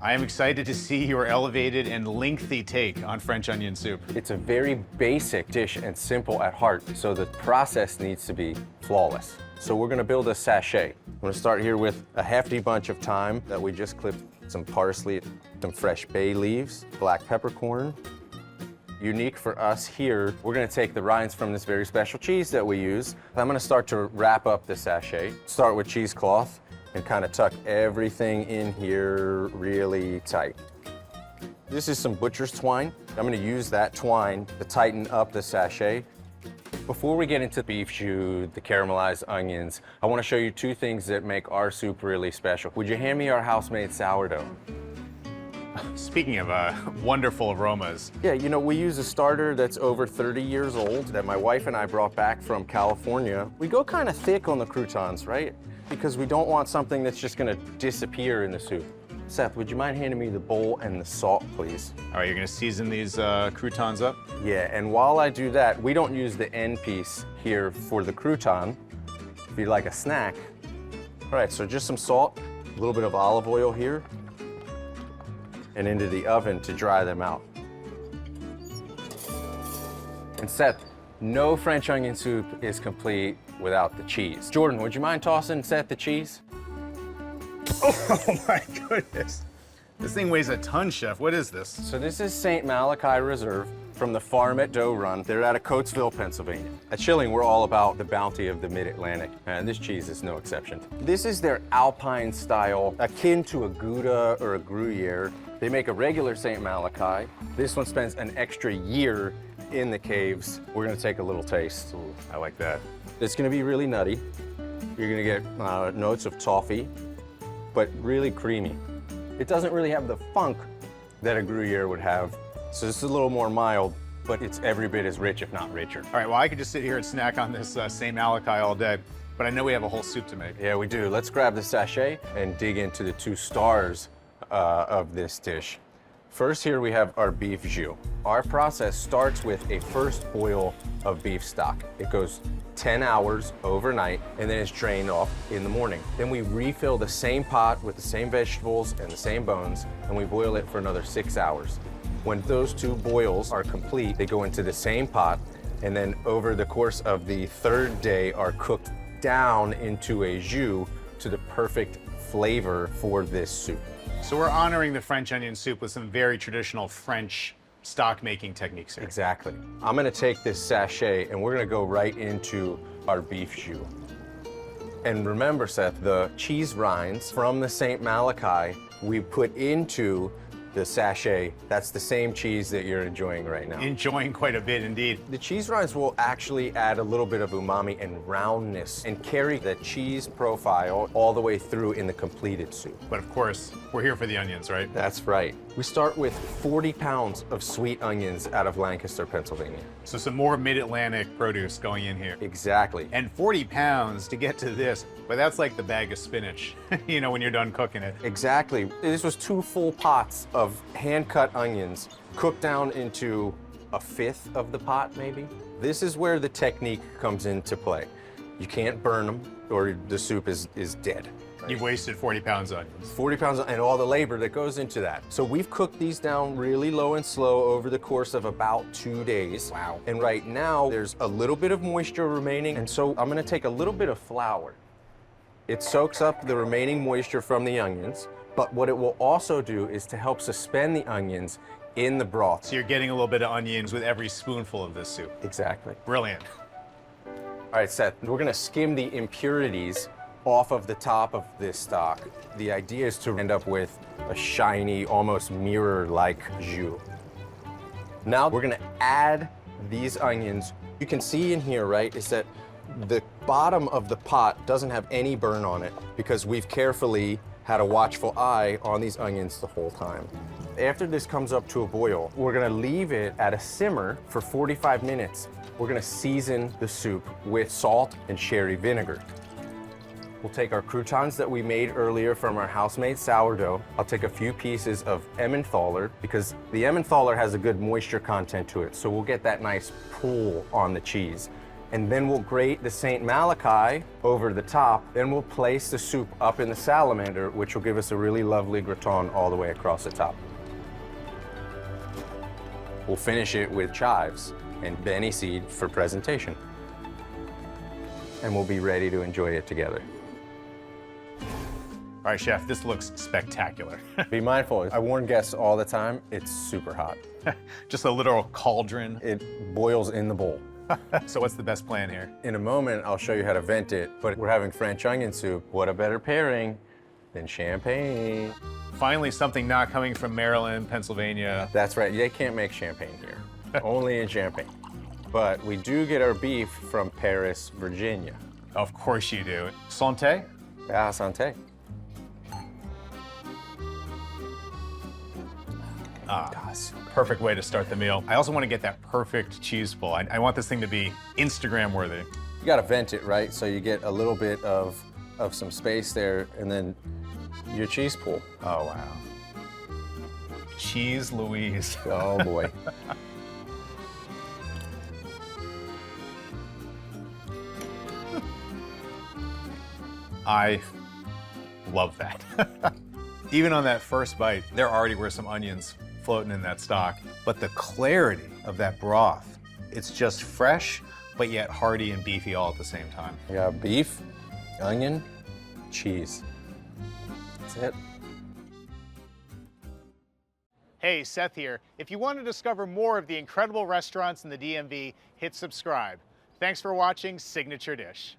I am excited to see your elevated and lengthy take on French onion soup. It's a very basic dish and simple at heart, so the process needs to be flawless. So we're gonna build a sachet. I'm gonna start here with a hefty bunch of thyme that we just clipped, some parsley, some fresh bay leaves, black peppercorn. Unique for us here, we're gonna take the rinds from this very special cheese that we use. I'm gonna start to wrap up the sachet. Start with cheesecloth and kind of tuck everything in here really tight. This is some butcher's twine. I'm gonna use that twine to tighten up the sachet. Before we get into beef jus, the caramelized onions, I want to show you two things that make our soup really special. Would you hand me our house-made sourdough? Speaking of wonderful aromas. Yeah, you know, we use a starter that's over 30 years old that my wife and I brought back from California. We go kind of thick on the croutons, right? Because we don't want something that's just going to disappear in the soup. Seth, would you mind handing me the bowl and the salt, please? All right, you're gonna season these croutons up? Yeah, and while I do that, we don't use the end piece here for the crouton. If you like a snack. All right, so just some salt, a little bit of olive oil here, and into the oven to dry them out. And Seth, no French onion soup is complete without the cheese. Jordan, would you mind tossing Seth the cheese? Oh my goodness. This thing weighs a ton, Chef. What is this? So this is St. Malachi Reserve from the farm at Doe Run. They're out of Coatesville, Pennsylvania. At Schilling, we're all about the bounty of the Mid-Atlantic, and this cheese is no exception. This is their Alpine style, akin to a Gouda or a Gruyere. They make a regular St. Malachi. This one spends an extra year in the caves. We're gonna take a little taste. Ooh, I like that. It's gonna be really nutty. You're gonna get notes of toffee, but really creamy. It doesn't really have the funk that a Gruyere would have, so it's a little more mild, but it's every bit as rich, if not richer. All right, well, I could just sit here and snack on this St. Malachi all day, but I know we have a whole soup to make. Yeah, we do. Let's grab the sachet and dig into the two stars of this dish. First, here we have our beef jus. Our process starts with a first boil of beef stock. It goes 10 hours overnight, and then it's drained off in the morning. Then we refill the same pot with the same vegetables and the same bones, and we boil it for another 6 hours. When those two boils are complete, they go into the same pot, and then over the course of the third day are cooked down into a jus to the perfect flavor for this soup. So we're honoring the French onion soup with some very traditional French stock making techniques here. Exactly. I'm gonna take this sachet and we're gonna go right into our beef jus. And remember, Seth, the cheese rinds from the St. Malachi we put into the sachet. That's the same cheese that you're enjoying right now. Enjoying quite a bit indeed. The cheese rinds will actually add a little bit of umami and roundness and carry the cheese profile all the way through in the completed soup. But of course, we're here for the onions, right? That's right. We start with 40 pounds of sweet onions out of Lancaster, Pennsylvania. So some more mid-Atlantic produce going in here. Exactly. And 40 pounds to get to this, but that's like the bag of spinach, you know, when you're done cooking it. Exactly. This was 2 full pots of hand-cut onions cooked down into a fifth of the pot, maybe. This is where the technique comes into play. You can't burn them or the soup is dead. Right? You've wasted 40 pounds of onions. 40 pounds and all the labor that goes into that. So we've cooked these down really low and slow over the course of about 2 days. Wow. And right now there's a little bit of moisture remaining, and so I'm gonna take a little bit of flour. It soaks up the remaining moisture from the onions, but what it will also do is to help suspend the onions in the broth. So you're getting a little bit of onions with every spoonful of this soup. Exactly. Brilliant. All right, Seth, we're gonna skim the impurities off of the top of this stock. The idea is to end up with a shiny, almost mirror-like jus. Now we're gonna add these onions. You can see in here, right, is that the bottom of the pot doesn't have any burn on it because we've carefully had a watchful eye on these onions the whole time. After this comes up to a boil, we're gonna leave it at a simmer for 45 minutes. We're gonna season the soup with salt and sherry vinegar. We'll take our croutons that we made earlier from our house-made sourdough. I'll take a few pieces of Emmentaler because the Emmentaler has a good moisture content to it, so we'll get that nice pull on the cheese. And then we'll grate the St. Malachi over the top. Then we'll place the soup up in the salamander, which will give us a really lovely gratin all the way across the top. We'll finish it with chives and Benny seed for presentation. And we'll be ready to enjoy it together. All right, chef, this looks spectacular. Be mindful, I warn guests all the time, it's super hot. Just a literal cauldron. It boils in the bowl. So what's the best plan here? In a moment, I'll show you how to vent it, but we're having French onion soup. What a better pairing than champagne. Finally, something not coming from Maryland, Pennsylvania. That's right, they can't make champagne here, only in Champagne. But we do get our beef from Paris, Virginia. Of course you do. Santé? Ah, santé. Perfect way to start the meal. I also want to get that perfect cheese pull. I want this thing to be Instagram worthy. You gotta vent it, right? So you get a little bit of some space there, and then your cheese pull. Oh, wow. Cheese Louise. Oh boy. I love that. Even on that first bite, there already were some onions floating in that stock. But the clarity of that broth, it's just fresh, but yet hearty and beefy all at the same time. You got beef, onion, cheese. That's it. Hey, Seth here. If you want to discover more of the incredible restaurants in the DMV, hit subscribe. Thanks for watching Signature Dish.